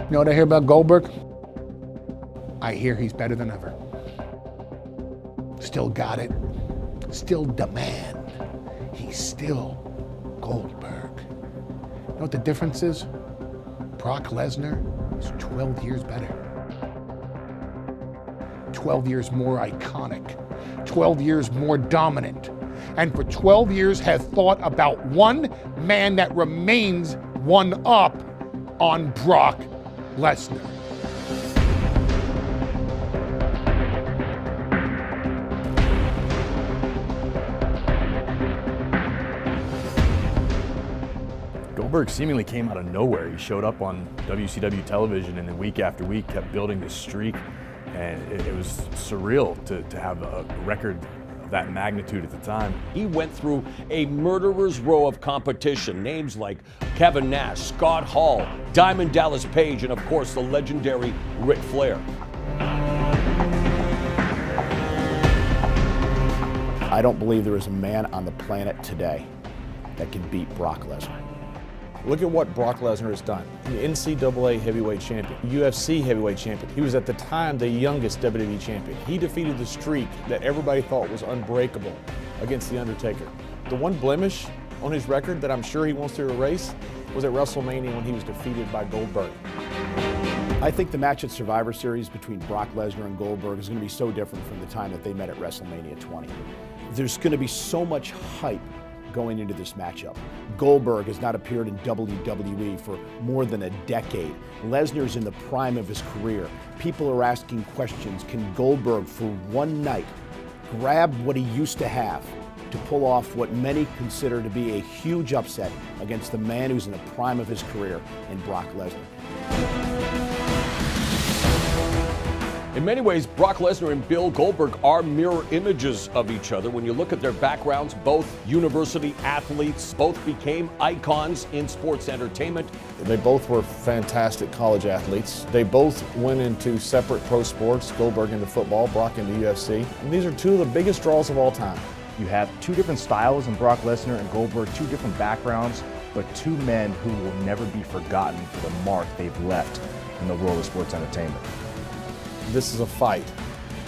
You know what I hear about Goldberg? I hear he's better than ever. Still got it. Still the man. He's still Goldberg. You know what the difference is? Brock Lesnar is 12 years better. 12 years more iconic. 12 years more dominant. And for 12 years has thought about one man that remains one up on Brock Lesnar. Goldberg seemingly came out of nowhere. He showed up on WCW television and then week after week kept building this streak. And it was surreal to have a record of that magnitude at the time. He went through a murderer's row of competition. Names like Kevin Nash, Scott Hall, Diamond Dallas Page, and of course the legendary Ric Flair. I don't believe there is a man on the planet today that can beat Brock Lesnar. Look at what Brock Lesnar has done. The NCAA heavyweight champion, UFC heavyweight champion. He was at the time the youngest WWE champion. He defeated the streak that everybody thought was unbreakable against The Undertaker. The one blemish on his record that I'm sure he wants to erase was at WrestleMania when he was defeated by Goldberg. I think the match at Survivor Series between Brock Lesnar and Goldberg is going to be so different from the time that they met at WrestleMania 20. There's going to be so much hype going into this matchup. Goldberg has not appeared in WWE for more than a decade. Lesnar's in the prime of his career. People are asking questions. Can Goldberg, for one night, grab what he used to have to pull off what many consider to be a huge upset against the man who's in the prime of his career in Brock Lesnar? In many ways, Brock Lesnar and Bill Goldberg are mirror images of each other. When you look at their backgrounds, both university athletes, both became icons in sports entertainment. They both were fantastic college athletes. They both went into separate pro sports, Goldberg into football, Brock into UFC. And these are two of the biggest draws of all time. You have two different styles in Brock Lesnar and Goldberg, two different backgrounds, but two men who will never be forgotten for the mark they've left in the world of sports entertainment. This is a fight,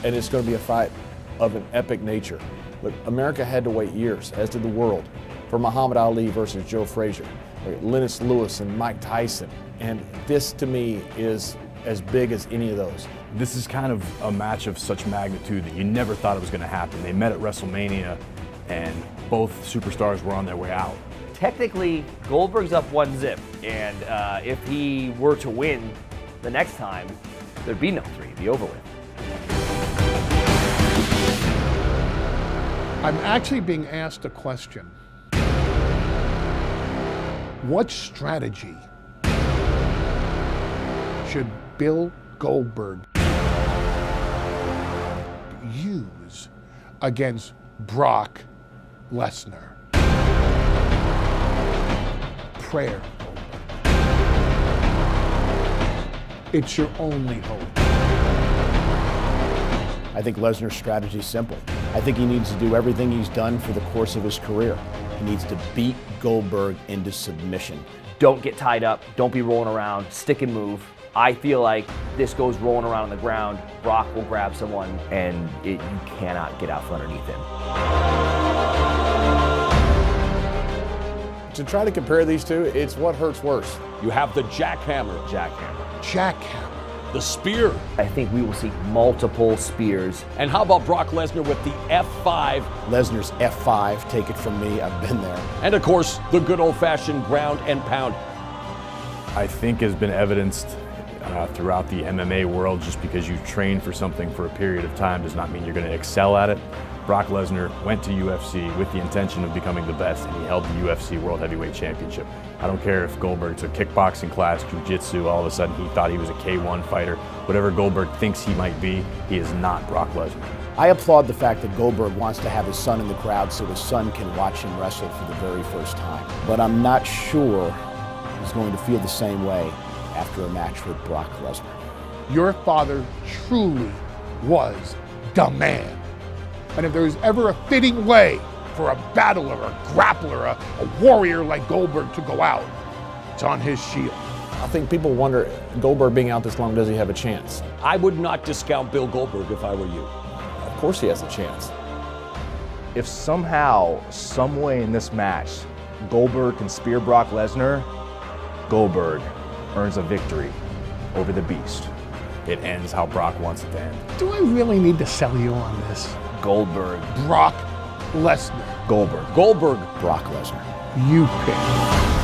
and it's going to be a fight of an epic nature. But America had to wait years, as did the world, for Muhammad Ali versus Joe Frazier, Lennox Lewis and Mike Tyson. And this, to me, is as big as any of those. This is kind of a match of such magnitude that you never thought it was going to happen. They met at WrestleMania, and both superstars were on their way out. Technically, Goldberg's up 1-0, and if he were to win the next time, there'd be no 3, it'd be over with. I'm actually being asked a question. What strategy should Bill Goldberg use against Brock Lesnar? Prayer. It's your only hope. I think Lesnar's strategy is simple. I think he needs to do everything he's done for the course of his career. He needs to beat Goldberg into submission. Don't get tied up, don't be rolling around, stick and move. I feel like this goes rolling around on the ground, Brock will grab someone, and you cannot get out from underneath him. To try to compare these two, it's what hurts worse. You have the jackhammer. Jackhammer. The spear. I think we will see multiple spears. And how about Brock Lesnar with the F5? Lesnar's F5, take it from me, I've been there. And of course, the good old-fashioned ground and pound. I think has been evidenced throughout the MMA world. Just because you train for something for a period of time does not mean you're going to excel at it. Brock Lesnar went to UFC with the intention of becoming the best, and he held the UFC World Heavyweight Championship. I don't care if Goldberg took kickboxing class, jiu-jitsu, all of a sudden he thought he was a K1 fighter. Whatever Goldberg thinks he might be, he is not Brock Lesnar. I applaud the fact that Goldberg wants to have his son in the crowd so his son can watch him wrestle for the very first time. But I'm not sure he's going to feel the same way after a match with Brock Lesnar. Your father truly was the man. And if there was ever a fitting way for a battler, a grappler, a warrior like Goldberg to go out, it's on his shield. I think people wonder, Goldberg being out this long, does he have a chance? I would not discount Bill Goldberg if I were you. Of course he has a chance. If somehow, some way in this match, Goldberg can spear Brock Lesnar, Goldberg earns a victory over the Beast. It ends how Brock wants it to end. Do I really need to sell you on this? Goldberg. Brock Lesnar. Goldberg. Goldberg. Brock Lesnar. You pick.